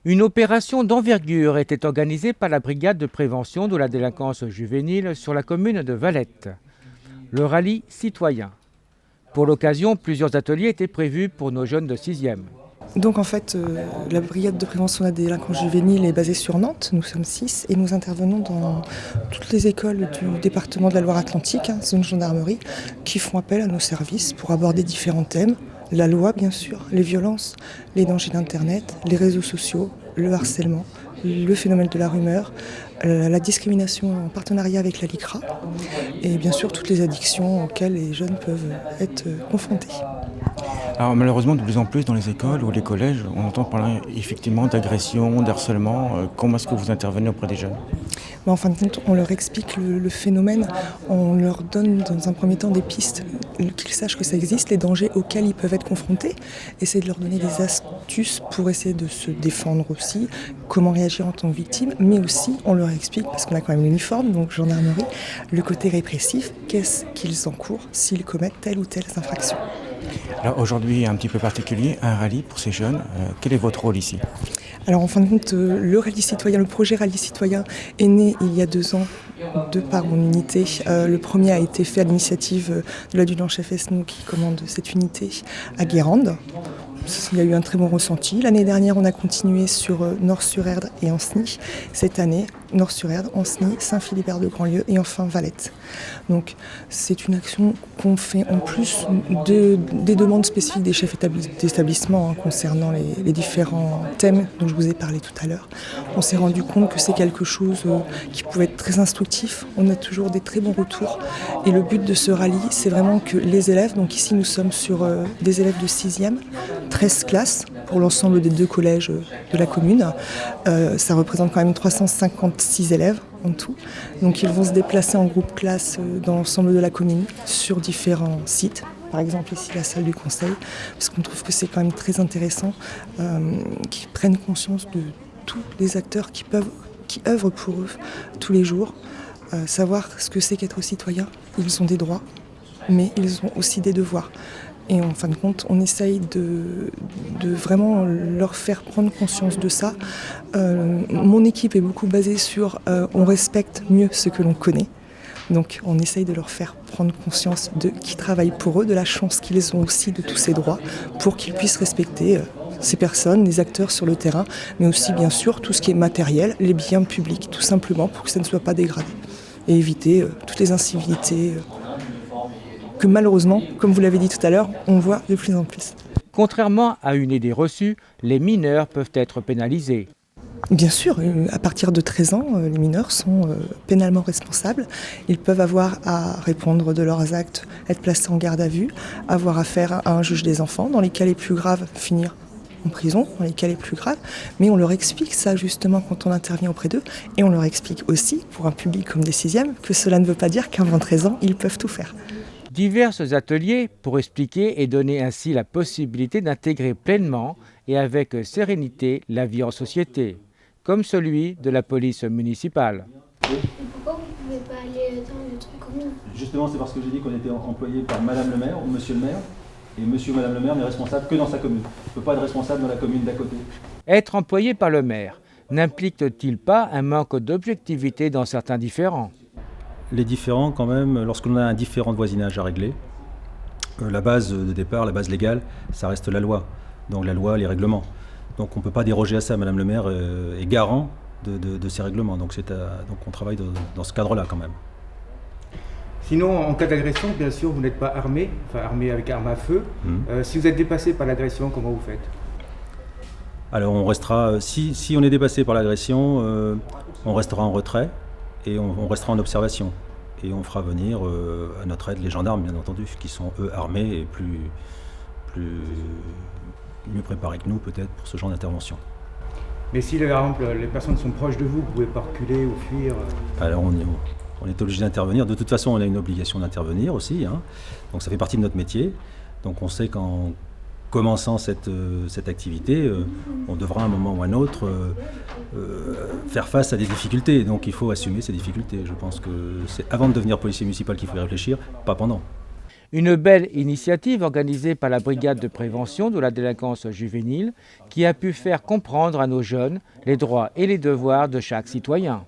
Une opération d'envergure était organisée par la brigade de prévention de la délinquance juvénile sur la commune de Valette. Le rallye citoyen. Pour l'occasion, plusieurs ateliers étaient prévus pour nos jeunes de 6e. Donc en fait, la brigade de prévention de la délinquance juvénile est basée sur Nantes, nous sommes 6 et nous intervenons dans toutes les écoles du département de la Loire-Atlantique, zone gendarmerie, qui font appel à nos services pour aborder différents thèmes. La loi bien sûr, les violences, les dangers d'Internet, les réseaux sociaux, le harcèlement, le phénomène de la rumeur, la discrimination en partenariat avec la LICRA et bien sûr toutes les addictions auxquelles les jeunes peuvent être confrontés. Alors malheureusement, de plus en plus dans les écoles ou les collèges, on entend parler effectivement d'agression, d'harcèlement. Comment est-ce que vous intervenez auprès des jeunes ? En fin de compte, on leur explique le phénomène, on leur donne dans un premier temps des pistes, qu'ils sachent que ça existe, les dangers auxquels ils peuvent être confrontés, essayer de leur donner des astuces pour essayer de se défendre aussi, comment réagir en tant que victime, mais aussi on leur explique, parce qu'on a quand même l'uniforme, donc gendarmerie, le côté répressif, qu'est-ce qu'ils encourent s'ils commettent telle ou telle infraction. Alors aujourd'hui, un petit peu particulier, un rallye pour ces jeunes. Quel est votre rôle ici ? Alors en fin de compte, le rallye citoyen, le projet rallye citoyen est né il y a 2 ans de par mon unité. Le premier a été fait à l'initiative de l'adjudant-chef Esnou qui commande cette unité à Guérande. Il y a eu un très bon ressenti. L'année dernière, on a continué sur Nord-sur-Erdre et Ancenis. Cette année, Nord-sur-Erdre, Ancenis, Saint-Philibert-de-Grandlieu et enfin Valette. Donc c'est une action qu'on fait en plus des demandes spécifiques des chefs d'établissement concernant les différents thèmes dont je vous ai parlé tout à l'heure. On s'est rendu compte que c'est quelque chose qui pouvait être très instructif. On a toujours des très bons retours. Et le but de ce rallye, c'est vraiment que les élèves, donc ici nous sommes sur des élèves de 6e, 13 classes pour l'ensemble des 2 collèges de la commune. Ça représente quand même 356 élèves en tout. Donc ils vont se déplacer en groupe classe dans l'ensemble de la commune sur différents sites. Par exemple ici la salle du conseil, parce qu'on trouve que c'est quand même très intéressant qu'ils prennent conscience de tous les acteurs qui œuvrent pour eux tous les jours, savoir ce que c'est qu'être citoyen. Ils ont des droits, mais ils ont aussi des devoirs. Et en fin de compte, on essaye de vraiment leur faire prendre conscience de ça. Mon équipe est beaucoup basée sur on respecte mieux ce que l'on connaît. Donc on essaye de leur faire prendre conscience de qui travaille pour eux, de la chance qu'ils ont aussi de tous ces droits, pour qu'ils puissent respecter ces personnes, les acteurs sur le terrain, mais aussi bien sûr tout ce qui est matériel, les biens publics, tout simplement pour que ça ne soit pas dégradé. Et éviter toutes les incivilités que malheureusement, comme vous l'avez dit tout à l'heure, on voit de plus en plus. Contrairement à une idée reçue, les mineurs peuvent être pénalisés. Bien sûr, à partir de 13 ans, les mineurs sont pénalement responsables. Ils peuvent avoir à répondre de leurs actes, être placés en garde à vue, avoir affaire à un juge des enfants, dans les cas les plus graves, finir en prison, dans les cas les plus graves. Mais on leur explique ça justement quand on intervient auprès d'eux. Et on leur explique aussi, pour un public comme des 6e, que cela ne veut pas dire qu'avant 13 ans, ils peuvent tout faire. Divers ateliers pour expliquer et donner ainsi la possibilité d'intégrer pleinement et avec sérénité la vie en société, comme celui de la police municipale. Et pourquoi vous ne pouvez pas aller dans le truc commun ? Justement, c'est parce que j'ai dit qu'on était employé par Madame le maire ou Monsieur le maire, et Monsieur ou Madame le maire n'est responsable que dans sa commune. Il ne peut pas être responsable dans la commune d'à côté. Être employé par le maire n'implique-t-il pas un manque d'objectivité dans certains différends ? Les différends, quand même, lorsqu'on a un différend de voisinage à régler, la base de départ, la base légale, ça reste la loi. Donc la loi, les règlements. Donc on ne peut pas déroger à ça. Madame le maire est garant de ces règlements. Donc on travaille dans ce cadre-là quand même. Sinon, en cas d'agression, bien sûr, vous n'êtes pas armé, enfin armé avec arme à feu. Si vous êtes dépassé par l'agression, comment vous faites ? Alors on restera, si on est dépassé par l'agression, on restera en retrait. Et on restera en observation. Et on fera venir à notre aide les gendarmes, bien entendu, qui sont eux armés et mieux préparés que nous, peut-être, pour ce genre d'intervention. Mais si, par exemple, les personnes sont proches de vous, vous ne pouvez pas reculer ou fuir Alors on est obligé d'intervenir. De toute façon, on a une obligation d'intervenir aussi. Donc ça fait partie de notre métier. Donc on sait qu'en commençant cette activité, on devra à un moment ou à un autre faire face à des difficultés. Donc il faut assumer ces difficultés. Je pense que c'est avant de devenir policier municipal qu'il faut y réfléchir, pas pendant. Une belle initiative organisée par la brigade de prévention de la délinquance juvénile qui a pu faire comprendre à nos jeunes les droits et les devoirs de chaque citoyen.